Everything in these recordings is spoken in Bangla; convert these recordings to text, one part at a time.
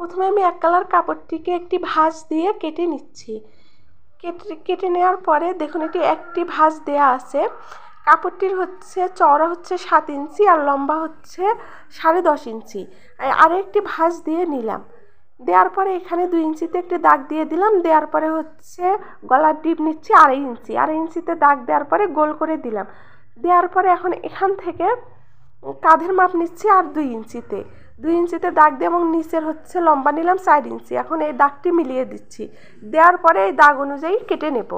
প্রথমে আমি এক কালার কাপড়টিকে একটি ভাঁজ দিয়ে কেটে নিচ্ছি। কেটে নেওয়ার পরে দেখুন একটি ভাঁজ দেয়া আছে। কাপড়টির চওড়া 7 ইঞ্চি আর লম্বা 10.5 ইঞ্চি। আর একটি ভাঁজ দিয়ে নিলাম। দেওয়ার পরে এখানে 2 ইঞ্চিতে একটি দাগ দিয়ে দিলাম। দেওয়ার পরে গলার ডিপ নিচ্ছি 2.5 ইঞ্চি। 2.5 ইঞ্চিতে দাগ দেওয়ার পরে গোল করে দিলাম। দেওয়ার পরে এখন এখান থেকে কাঁধের মাপ নিচ্ছি আর 2 ইঞ্চিতে। 2 ইঞ্চিতে দাগ দিয়ে এবং নিচের লম্বা নিলাম 4 ইঞ্চি। এখন এই দাগটি মিলিয়ে দিচ্ছি। দেওয়ার পরে এই দাগ অনুযায়ী কেটে নেব।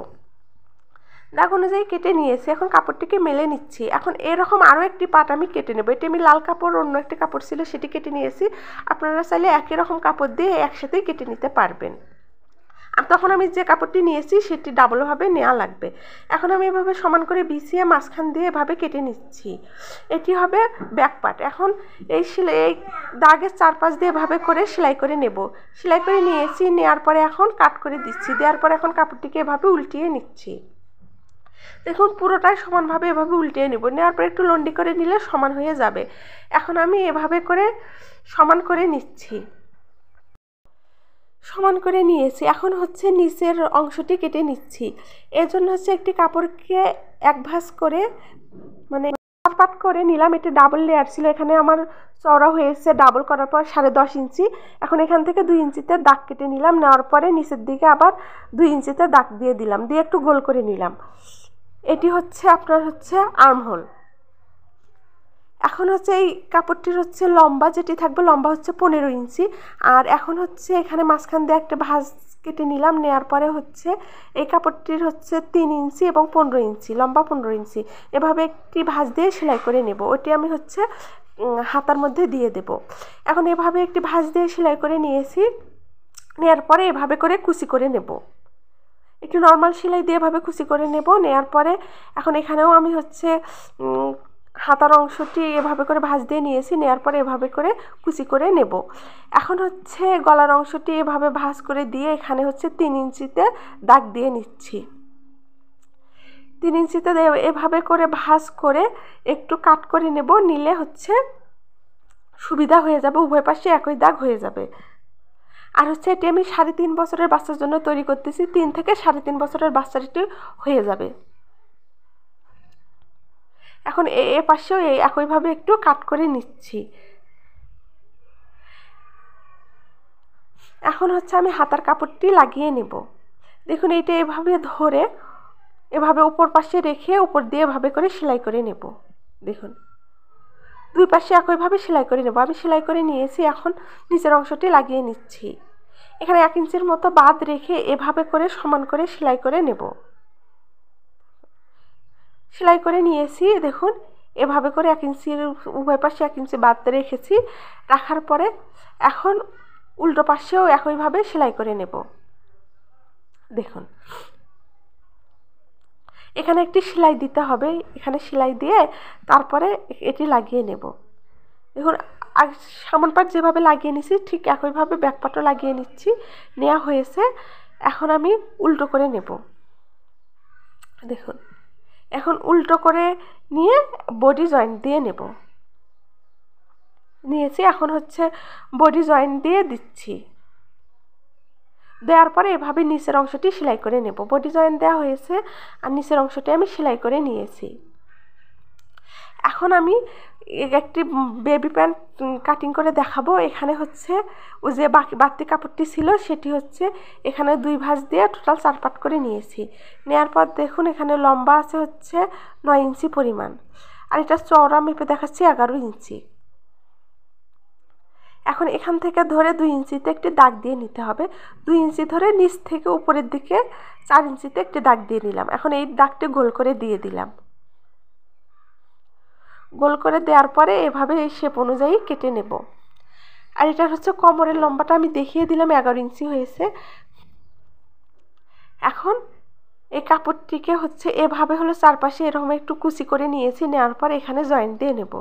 দাগ অনুযায়ী কেটে নিয়েছি। এখন কাপড়টিকে মেলে নিচ্ছি। এখন এরকম আরও একটি পাট আমি কেটে নেব। এটি আমি লাল কাপড়, অন্য একটি কাপড় ছিল সেটি কেটে নিয়েছি। আপনারা চাইলে একই রকম কাপড় দিয়ে একসাথেই কেটে নিতে পারবেন। আর তখন আমি যে কাপড়টি নিয়েছি সেটি ডাবলভাবে নেওয়া লাগবে। এখন আমি এভাবে সমান করে বিছিয়ে মাঝখান দিয়ে এভাবে কেটে নিচ্ছি। এটি হবে ব্যাক পার্ট। এখন এই দাগের চারপাশ দিয়ে এভাবে করে সেলাই করে নেব। সেলাই করে নিয়েছি। নেওয়ার পরে এখন কাট করে দিচ্ছি। দেওয়ার পরে এখন কাপড়টিকে এভাবে উল্টিয়ে নিচ্ছি। দেখুন পুরোটাই সমানভাবে এভাবে উল্টিয়ে নেব। নেওয়ার পরে একটু লন্ডি করে নিলে সমান হয়ে যাবে। এখন আমি এভাবে করে সমান করে নিচ্ছি। সমান করে নিয়েছি। এখন নিচের অংশটি কেটে নিচ্ছি। এর জন্য একটি কাপড়কে এক ভাঁজ করে মানে পাট করে নিলাম। এটা ডাবল লেয়ার ছিল। এখানে আমার চওড়া হয়েছে ডাবল করার পর 10.5 ইঞ্চি। এখন এখান থেকে 2 ইঞ্চিতে দাগ কেটে নিলাম। নেওয়ার পরে নিচের দিকে আবার 2 ইঞ্চিতে দাগ দিয়ে দিলাম। দিয়ে একটু গোল করে নিলাম। এটি আপনার আর্মহোল। এখন এই কাপড়টির লম্বা যেটি থাকবে, লম্বা 15 ইঞ্চি। আর এখন এখানে মাঝখান দিয়ে একটা ভাঁজ কেটে নিলাম। নেওয়ার পরে এই কাপড়টির 3 ইঞ্চি এবং 15 ইঞ্চি, লম্বা 15 ইঞ্চি। এভাবে একটি ভাঁজ দিয়ে সেলাই করে নেব। ওটি আমি হাতার মধ্যে দিয়ে দেব। এখন এভাবে একটি ভাঁজ দিয়ে সেলাই করে নিয়েছি। নেওয়ার পরে এভাবে করে কুচি করে নেব। একটু নর্মাল সেলাই দিয়ে এভাবে কুচি করে নেব। নেওয়ার পরে এখন এখানেও আমি হাতার অংশটি এভাবে করে ভাঁজ দিয়ে নিয়েছি। নেওয়ার পরে এভাবে করে কুচি করে নেব। এখন গলার অংশটি এভাবে ভাঁজ করে দিয়ে এখানে 3 ইঞ্চিতে দাগ দিয়ে নিচ্ছি। 3 ইঞ্চিতে এভাবে করে ভাঁজ করে একটু কাট করে নেব। নিলে সুবিধা হয়ে যাবে, উভয় পাশে একই দাগ হয়ে যাবে। আর এটি আমি 3.5 বছরের বাচ্চার জন্য তৈরি করতেছি। 3 থেকে 3.5 বছরের বাচ্চাটি হয়ে যাবে। এখন এ পাশেও একইভাবে একটু কাট করে নিচ্ছি। এখন আমি হাতার কাপড়টি লাগিয়ে নেব। দেখুন এইটা এভাবে ধরে এভাবে উপর পাশে রেখে উপর দিয়ে এভাবে করে সেলাই করে নেব। দেখুন দুই পাশে একইভাবে সেলাই করে নেব। আমি সেলাই করে নিয়েছি। এখন নিচের অংশটি লাগিয়ে নিচ্ছি। এখানে 1 ইঞ্চির মতো বাদ রেখে এভাবে করে সমান করে সেলাই করে নেব। সেলাই করে নিয়েছি। দেখুন এভাবে করে 1 ইঞ্চির উভয় পাশে 1 ইঞ্চি বাদ রেখেছি। রাখার পরে এখন উল্টো পাশেও একইভাবে সেলাই করে নেব। দেখুন এখানে একটি সেলাই দিতে হবে। এখানে সেলাই দিয়ে তারপরে এটি লাগিয়ে নেব। দেখুন সামন পাট যেভাবে লাগিয়ে নিছি ঠিক একইভাবে ব্যাক পাটও লাগিয়ে নিচ্ছি। নেওয়া হয়েছে। এখন আমি উল্টো করে নেব। দেখুন এখন উল্টো করে নিয়ে বডি জয়েন্ট দিয়ে নেব। নিয়েছি। এখন বডি জয়েন্ট দিয়ে দিচ্ছি। দেওয়ার পরে এভাবে নিচের অংশটি সেলাই করে নেব। বডি জয়েন্ট দেওয়া হয়েছে আর নিচের অংশটি আমি সেলাই করে নিয়েছি। এখন আমি একটি বেবি প্যান্ট কাটিং করে দেখাবো। এখানে ওই যে বাড়তি কাপড়টি ছিল সেটি এখানে 2 ভাঁজ দিয়ে টোটাল 4 পাট করে নিয়েছি। নেওয়ার পর দেখুন এখানে লম্বা আছে 9 ইঞ্চি পরিমাণ। আর এটা চওড়া মেপে দেখাচ্ছি 11 ইঞ্চি। এখন এখান থেকে ধরে 2 ইঞ্চিতে একটি দাগ দিয়ে নিতে হবে। 2 ইঞ্চি ধরে নিচ থেকে উপরের দিকে 4 ইঞ্চিতে একটি দাগ দিয়ে নিলাম। এখন এই দাগটি গোল করে দিয়ে দিলাম। গোল করে দেওয়ার পরে এভাবে এই শেপ অনুযায়ী কেটে নেব। আর এটার কোমরের লম্বাটা আমি দেখিয়ে দিলাম 11 ইঞ্চি হয়েছে। এখন এই কাপড়টিকে এভাবে চারপাশে এরকম একটু কুচি করে নিয়েছি। নেওয়ার পর এখানে জয়েন্ট দিয়ে নেব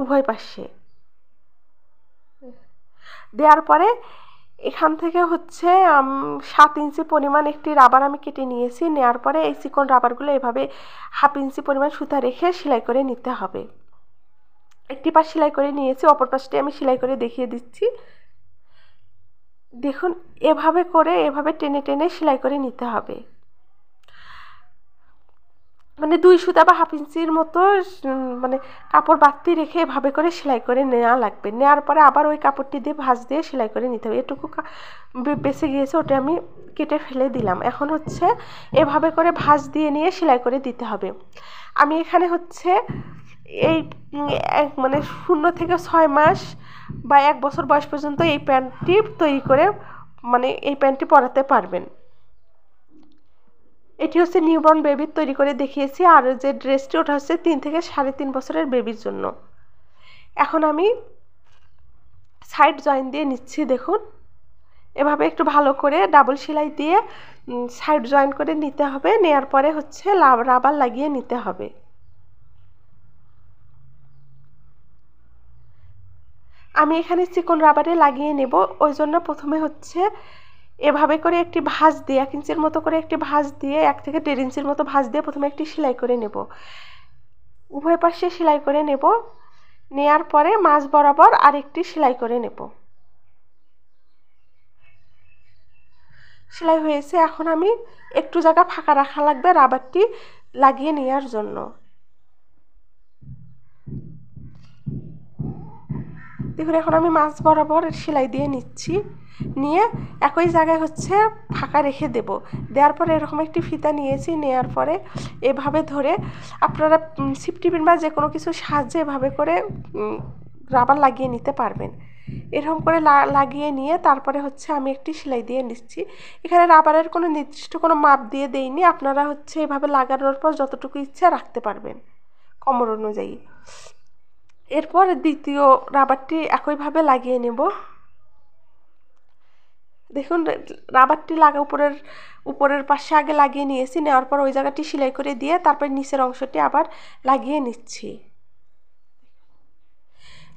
উভয় পাশে। দেওয়ার পরে এখান থেকে 7 ইঞ্চি পরিমাণ একটি রাবার আমি কেটে নিয়েছি। নেওয়ার পরে এই চিকন রাবারগুলো এভাবে 1/2 ইঞ্চি পরিমাণ সুতা রেখে সেলাই করে নিতে হবে। একটি পাশ সেলাই করে নিয়েছি, অপর পাশটি আমি সেলাই করে দেখিয়ে দিচ্ছি। দেখুন এভাবে করে এভাবে টেনে টেনে সেলাই করে নিতে হবে, মানে 2 সুতা বা 1/2 ইঞ্চির মতো মানে কাপড় বাড়তি রেখে এভাবে করে সেলাই করে নেওয়া লাগবে। নেওয়ার পরে আবার ওই কাপড়টি দিয়ে ভাঁজ দিয়ে সেলাই করে নিতে হবে। এটুকু বেঁচে গিয়েছে ওটা আমি কেটে ফেলে দিলাম। এখন হচ্ছে এভাবে করে ভাঁজ দিয়ে নিয়ে সেলাই করে দিতে হবে। আমি এখানে হচ্ছে এই মানে 0 থেকে 6 মাস বা 1 বছর বয়স পর্যন্ত এই প্যান্টটি তৈরি করে মানে এই প্যান্টটি পরাতে পারবেন। এটি হচ্ছে নিউবর্ন বেবির তৈরি করে দেখিয়েছি, আর যে ড্রেসটি ওটা হচ্ছে 3 থেকে 3.5 বছরের বেবির জন্য। এখন আমি সাইড জয়েন দিয়ে নিচ্ছি। দেখুন এভাবে একটু ভালো করে ডাবল সেলাই দিয়ে সাইড জয়েন করে নিতে হবে। নেয়ার পরে হচ্ছে রাবার লাগিয়ে নিতে হবে। আমি এখানে চিকন রাবারে লাগিয়ে নেব, ওই জন্য প্রথমে হচ্ছে এভাবে করে একটি ভাঁজ দিয়ে 1 ইঞ্চির মতো করে একটি ভাঁজ দিয়ে 1 থেকে 1.5 ইঞ্চির মতো ভাঁজ দিয়ে প্রথমে একটি সেলাই করে নেব। উভয় পাশে সেলাই করে নেব, নেয়ার পরে মাঝ বরাবর আরেকটি সেলাই করে নেব। সেলাই হয়েছে, এখন আমি একটু জায়গা ফাঁকা রাখা লাগবে রাবারটি লাগিয়ে নেওয়ার জন্য। দেখুন এখন আমি মাঝ বরাবর সেলাই দিয়ে নিচ্ছি, নিয়ে একই জায়গায় হচ্ছে ফাঁকা রেখে দেব। দেওয়ার পরে এরকম একটি ফিতা নিয়েছি, নেওয়ার পরে এভাবে ধরে আপনারা সিফটি পিন বা যে কোনো কিছুর সাহায্যে এভাবে করে রাবার লাগিয়ে নিতে পারবেন। এরকম করে লাগিয়ে নিয়ে তারপরে হচ্ছে আমি একটি সেলাই দিয়ে নিচ্ছি। এখানে রাবারের কোনো নির্দিষ্ট কোনো মাপ দিয়ে দেইনি, আপনারা হচ্ছে এভাবে লাগানোর পর যতটুকু ইচ্ছা রাখতে পারবেন কোমর অনুযায়ী। এরপর দ্বিতীয় রাবারটি একইভাবে লাগিয়ে নেব। দেখুন রাবারটি উপরের পাশে আগে লাগিয়ে নিয়েছি, নেওয়ার পর ওই জায়গাটি সেলাই করে দিয়ে তারপর নিচের অংশটি আবার লাগিয়ে নিচ্ছি।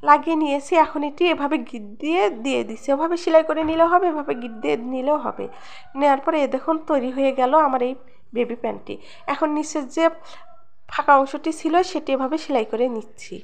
লাগিয়ে নিয়েছি, এখন এটি এভাবে গিট দিয়ে দিচ্ছি। ওভাবে সেলাই করে নিলেও হবে, এভাবে গিট দিয়ে নিলেও হবে। নেওয়ার পরে দেখুন তৈরি হয়ে গেল আমার এই বেবি প্যান্টটি। এখন নিচের যে ফাঁকা অংশটি ছিল সেটি এভাবে সেলাই করে নিচ্ছি।